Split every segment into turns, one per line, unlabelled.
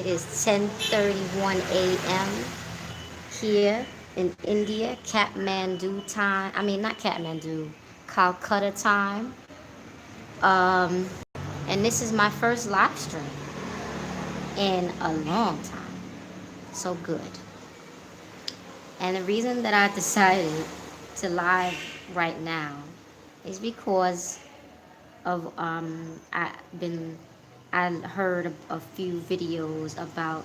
It is 10:31 a.m. here in India, Kathmandu time. I mean, not Kathmandu, Calcutta time. Um, and this is my first live stream in a long time. So good. And the reason that I decided to live right now is because of I heard a few videos about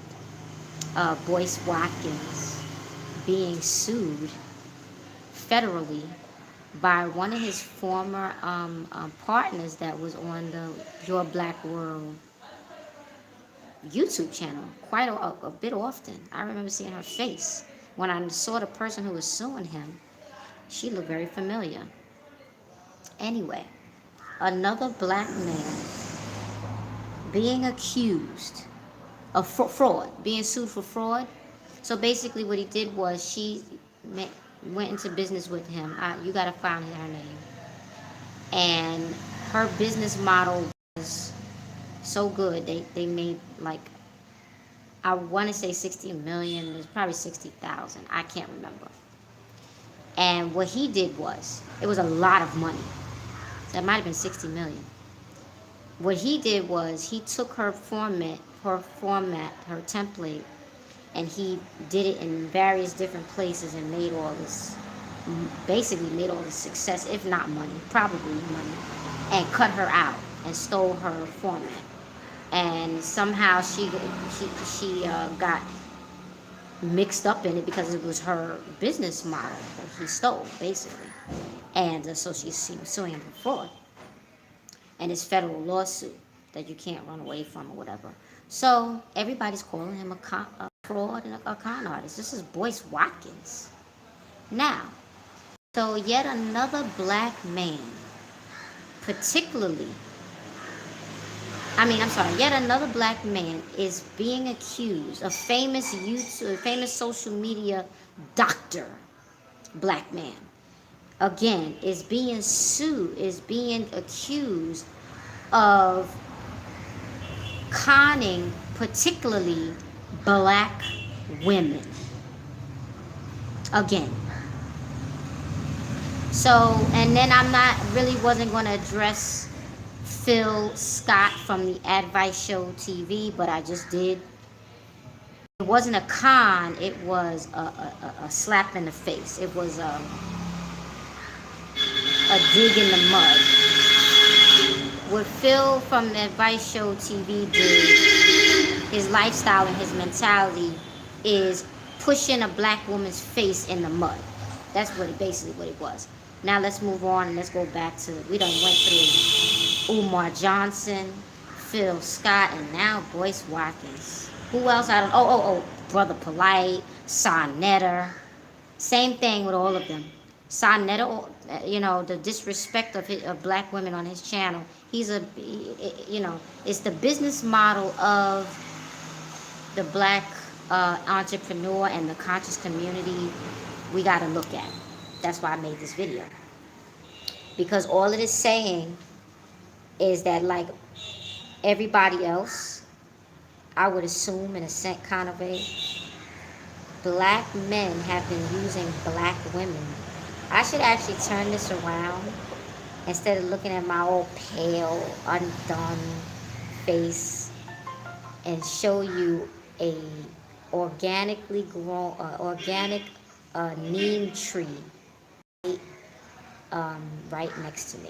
Boyce Watkins being sued federally by one of his former partners that was on the Your Black World YouTube channel quite a bit often. I remember seeing her face. When I saw the person who was suing him, she looked very familiar. Anyway, another black man being accused of fraud, being sued for fraud. So basically what he did was went into business with him. You got to find her name. And her business model was so good. They made like, I want to say 60 million. It was probably 60,000. I can't remember. And what he did was, it was a lot of money. So it might have been 60 million. What he did was he took her template, and he did it in various different places and made all this, basically made all this success, if not money, probably money, and cut her out and stole her format. And somehow she got mixed up in it because it was her business model that he stole, basically. And so she's suing him for fraud. And it's federal lawsuit that you can't run away from or whatever. So everybody's calling him a fraud and a con artist. This is Boyce Watkins. Now, so yet another black man, yet another black man is being accused, a famous social media doctor, black man, again, is being accused of conning particularly black women. Again. So, and then wasn't going to address Phil Scott from the Advice Show TV, but I just did. It wasn't a con, it was a slap in the face. It was a dig in the mud. What Phil from the Advice Show TV did, his lifestyle and his mentality, is pushing a black woman's face in the mud. That's basically what it was. Now let's move on and let's go back to, we done went through Umar Johnson, Phil Scott, and now Boyce Watkins. Who else? Brother Polite, Sonetta. Same thing with all of them. Sonetta, the disrespect of black women on his channel. It's the business model of the black entrepreneur and the conscious community we got to look at. That's why I made this video. Because all it is saying is that, like everybody else, I would assume in a kind of way, black men have been using black women. I should actually turn this around instead of looking at my old pale, undone face and show you a organically grown, organic neem tree right next to me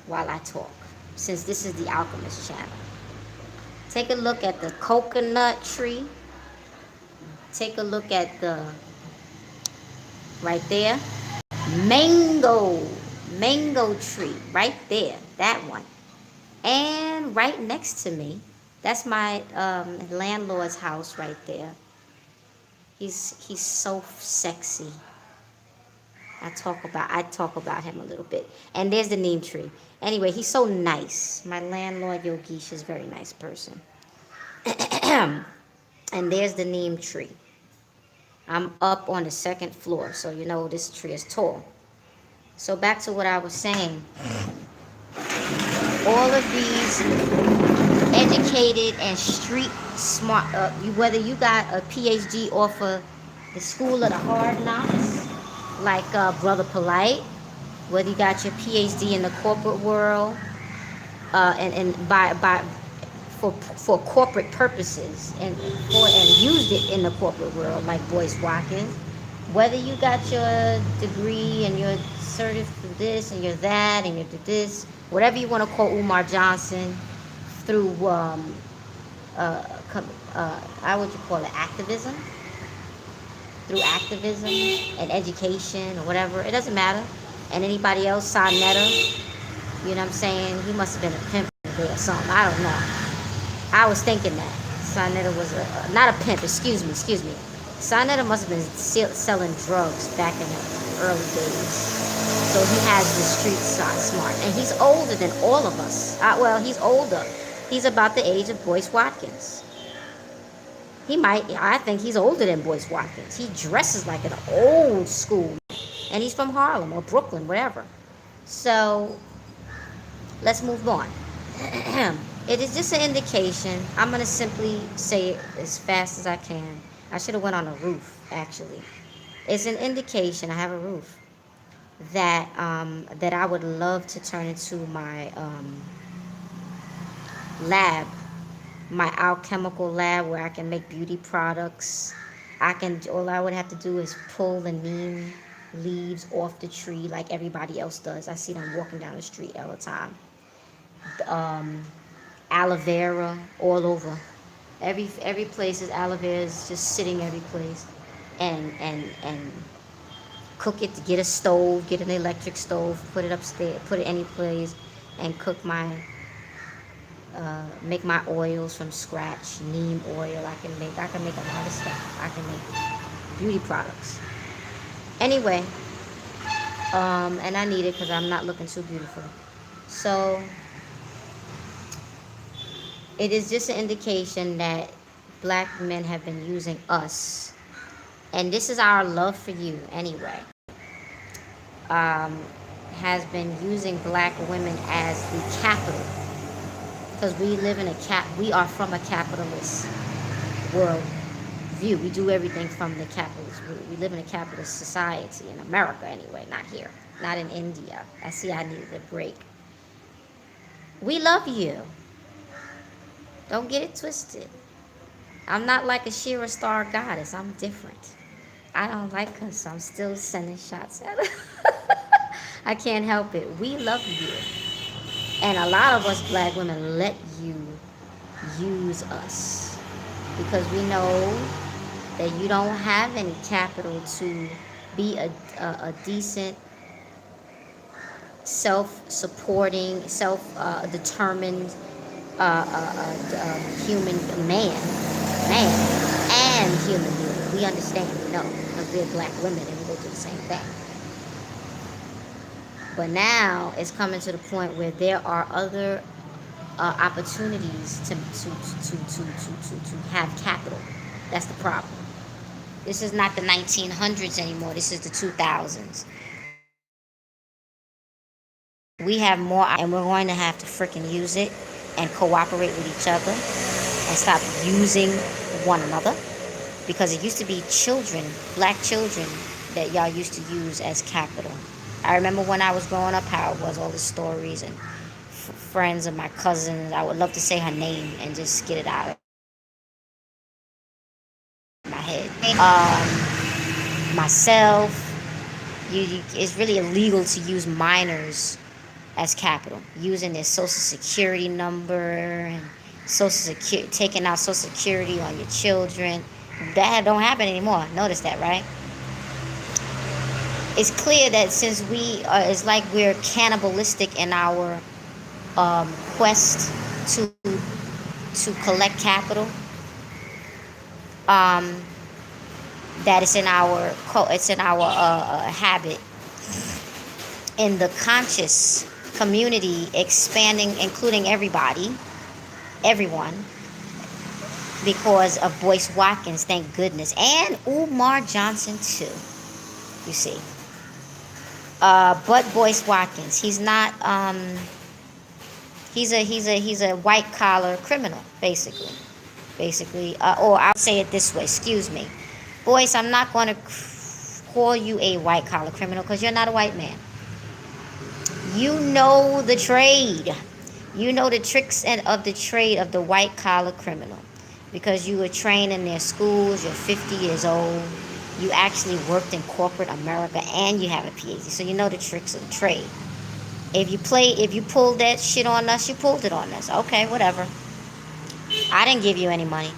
while I talk, since this is the Alchemist channel. Take a look at the coconut tree. Take a look at the, right there, mango tree, right there, that one. And right next to me, that's my landlord's house right there. He's so sexy. I talk about him a little bit. And there's the neem tree. Anyway, he's so nice. My landlord Yogesh is a very nice person. And there's the neem tree. I'm up on the second floor, so you know this tree is tall. So back to what I was saying. All of these educated and street smart. Whether you got a PhD off of the School of the Hard Knocks, like Brother Polite, whether you got your PhD in the corporate world, and by for corporate purposes, and used it in the corporate world, like Boyce Watkins, whether you got your degree and your certificate this and your that and your this, whatever you want to call Umar Johnson, through how would you call it, activism, through activism and education or whatever, it doesn't matter. And anybody else, Sonetta, you know what I'm saying, he must have been a pimp or something, I don't know. I was thinking that Sonetta was not a pimp, excuse me. Sonetta must have been selling drugs back in the early days. So he has the street smart. And he's older than all of us. Well, he's older. He's about the age of Boyce Watkins. I think he's older than Boyce Watkins. He dresses like an old school. And he's from Harlem or Brooklyn, whatever. So, let's move on. It is just an indication. I'm going to simply say it as fast as I can. I should have went on a roof, actually. It's an indication, I have a roof, that that I would love to turn into my lab, my alchemical lab, where I can make beauty products. All I would have to do is pull the neem leaves off the tree like everybody else does. I see them walking down the street all the time. Aloe vera all over. Every place is aloe vera, is just sitting every place, and cook it. Get a stove, get an electric stove, put it upstairs, put it any place, and cook make my oils from scratch. Neem oil, I can make a lot of stuff. I can make beauty products. Anyway, and I need it because I'm not looking too beautiful. So it is just an indication that black men have been using us, and this is our love for you anyway, has been using black women as the capital, because we are from a capitalist world view. We do everything from the capitalist view. We live in a capitalist society in America anyway, not here, not in India. I see I needed a break. We love you. Don't get it twisted. I'm not like a Shira Star goddess. I'm different. I don't like her, so I'm still sending shots at her. I can't help it. We love you. And a lot of us black women let you use us, because we know that you don't have any capital to be a decent, self-supporting, self-determined human man and human being. We understand, we know, because we're black women and we go through the same thing. But now it's coming to the point where there are other opportunities to have capital. That's the problem. This is not the 1900s anymore. This is the 2000s. We have more, and we're going to have to freaking use it and cooperate with each other and stop using one another, because it used to be children, black children, that y'all used to use as capital. I remember when I was growing up how it was, all the stories and friends of my cousins. I would love to say her name and just get it out of my head. Myself, it's really illegal to use minors as capital, using their social security number and taking out social security on your children. That don't happen anymore. Notice that, right? It's clear that since it's like we're cannibalistic in our quest to collect capital, that it's in our habit, in the conscious community, expanding, including everyone, because of Boyce Watkins, thank goodness, and Umar Johnson too, you see. But Boyce Watkins, he's not He's a white collar criminal, basically. Or I'll say it this way. Excuse me, Boyce. I'm not going to call you a white collar criminal because you're not a white man. You know the trade. You know the tricks of the trade of the white collar criminal because you were trained in their schools. You're 50 years old. You actually worked in corporate America and you have a PhD, so you know the tricks of the trade. If you pulled that shit on us, you pulled it on us. Okay, whatever. I didn't give you any money.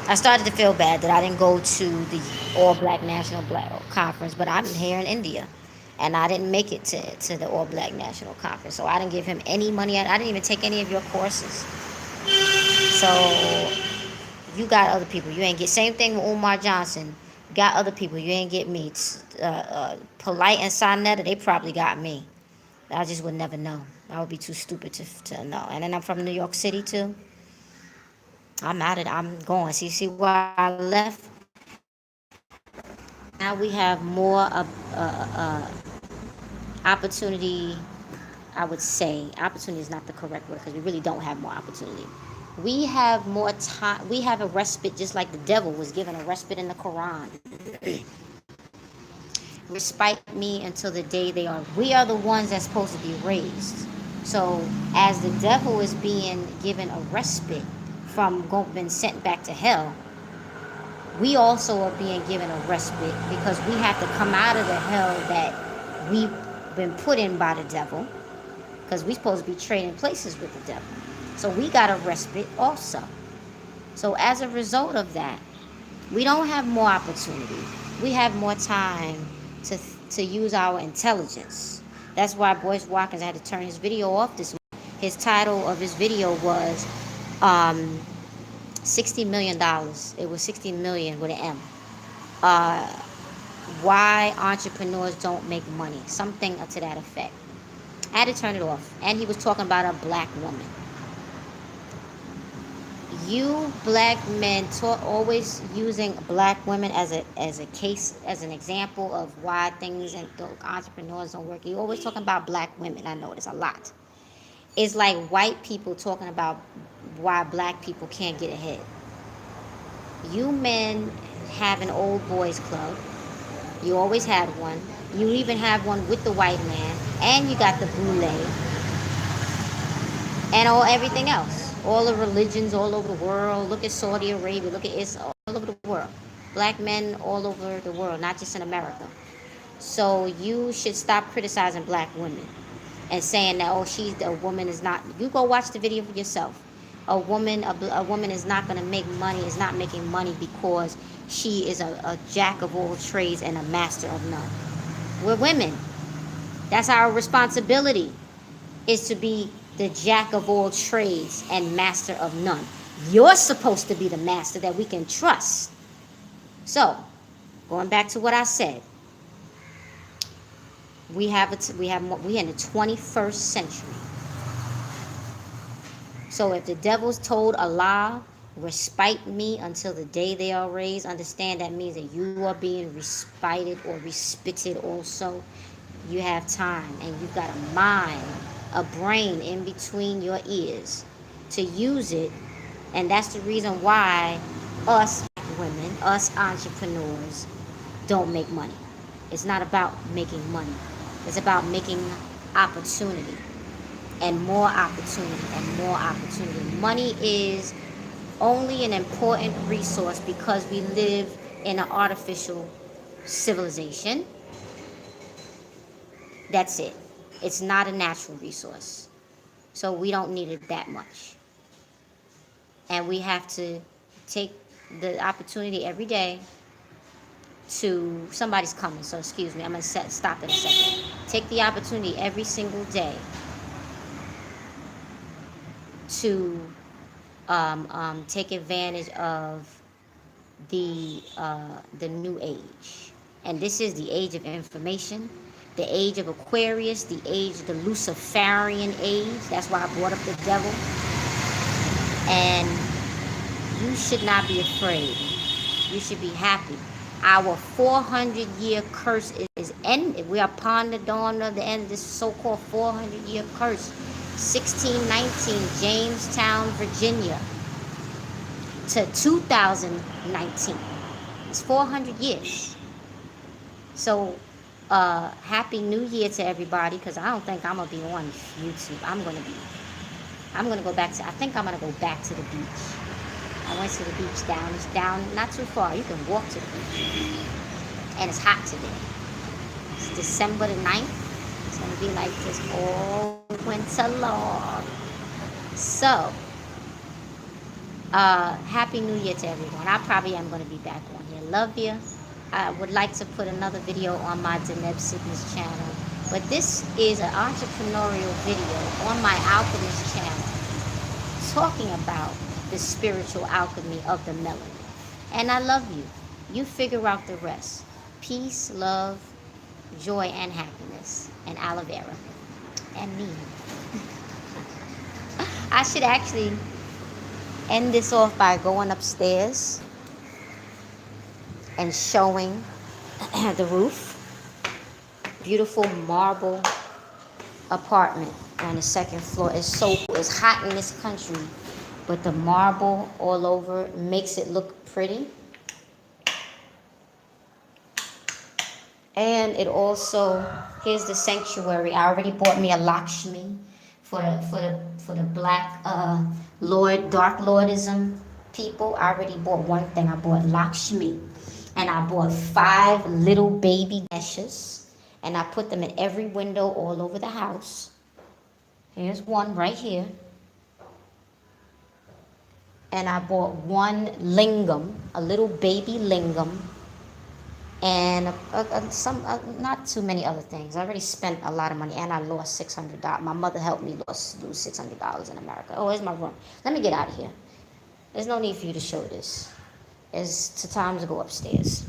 I started to feel bad that I didn't go to the All Black National Black Conference, but I'm here in India, and I didn't make it to the All Black National Conference, so I didn't give him any money. I didn't even take any of your courses. So you got other people. You ain't get same thing with Umar Johnson. You got other people. You ain't get me. Polite and Sonetta, they probably got me. I just would never know. I would be too stupid to know. And then I'm from New York City too. I'm out of it. I'm going. See why I left? Now we have more opportunity. I would say opportunity is not the correct word because we really don't have more opportunity. We have more time. We have a respite just like the devil was given a respite in the Quran. Respite me until the day they are. We are the ones that's supposed to be raised. So as the devil is being given a respite from being sent back to hell, we also are being given a respite because we have to come out of the hell that we've been put in by the devil, because we're supposed to be trading places with the devil. So we got a respite also. So as a result of that, we don't have more opportunity. We have more time to use our intelligence. That's why Boyce Watkins had to turn his video off this week. His title of his video was $60 million. It was 60 million with an M. Why entrepreneurs don't make money. Something to that effect. I had to turn it off. And he was talking about a black woman. You black men always using black women as a case, as an example of why things and entrepreneurs don't work. You always talking about black women. I notice a lot. It's like white people talking about why black people can't get ahead. You men have an old boys club. You always had one. You even have one with the white man, and you got the boule, and everything else. All the religions all over the world. Look at Saudi Arabia. Look at Israel. All over the world. Black men all over the world, not just in America. So you should stop criticizing black women and saying that, a woman is not. You go watch the video for yourself. A woman is not going to make money, is not making money because she is a jack of all trades and a master of none. We're women. That's our responsibility, is to be the jack of all trades and master of none. You're supposed to be the master that we can trust. So, going back to what I said, we in the 21st century. So if the devil's told Allah, respite me until the day they are raised, understand that means that you are being respited or respited also. You have time, and you've got a mind, a brain in between your ears to use it. And that's the reason why us women, us entrepreneurs, don't make money. It's not about making money. It's about making opportunity, and more opportunity, and more opportunity. Money is only an important resource because we live in an artificial civilization. That's it. It's not a natural resource. So we don't need it that much. And we have to take the opportunity every day to, somebody's coming, so excuse me, I'm going to stop in a second. Take the opportunity every single day to take advantage of the new age. And this is the age of information, the age of Aquarius, the age of the Luciferian age. That's why I brought up the devil. And you should not be afraid. You should be happy. Our 400-year curse is ended. We are upon the dawn of the end of this so-called 400-year curse. 1619, Jamestown, Virginia, to 2019. It's 400 years. So, Happy New Year to everybody, because I don't think I'm going to be on YouTube. I'm going to go back to, I think I'm going to go back to the beach. I went to the beach down, it's down, not too far. You can walk to the beach. And it's hot today. It's December the 9th. It's going to be like this all winter long. So, Happy New Year to everyone. I probably am going to be back on here. Love you. I would like to put another video on my Deneb Sickness channel. But this is an entrepreneurial video on my Alchemist channel talking about the spiritual alchemy of the melanin. And I love you. You figure out the rest. Peace, love, joy, and happiness. And aloe vera. And me. I should actually end this off by going upstairs and showing the roof. Beautiful marble apartment on the second floor. It's hot in this country, but the marble all over makes it look pretty. And it also, here's the sanctuary. I already bought me a Lakshmi for the black Lord, Dark Lordism people. I already bought one thing. I bought Lakshmi. And I bought 5 little baby Ganeshas. And I put them in every window all over the house. Here's one right here. And I bought one lingam, a little baby lingam. And not too many other things. I already spent a lot of money, and I lost $600. My mother helped me lose $600 in America. Oh, here's my room. Let me get out of here. There's no need for you to show this. It's time to go upstairs.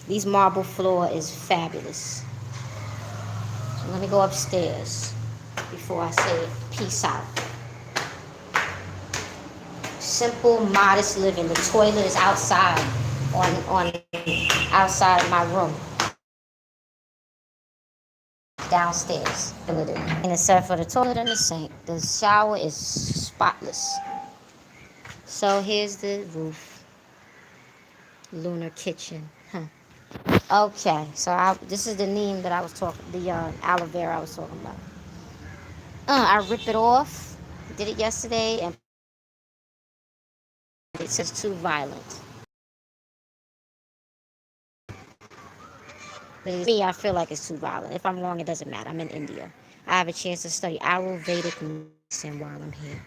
These marble floor is fabulous. So let me go upstairs before I say peace out. Simple, modest living. The toilet is outside. On outside of my room, downstairs, and except for the toilet and the sink, the shower is spotless. So here's the roof, lunar kitchen. Okay, so this is the neem that I was talking, the aloe vera I was talking about. I rip it off. Did it yesterday, and it says too violent. Me, I feel like it's too violent. If I'm wrong, it doesn't matter. I'm in India. I have a chance to study Ayurvedic medicine while I'm here.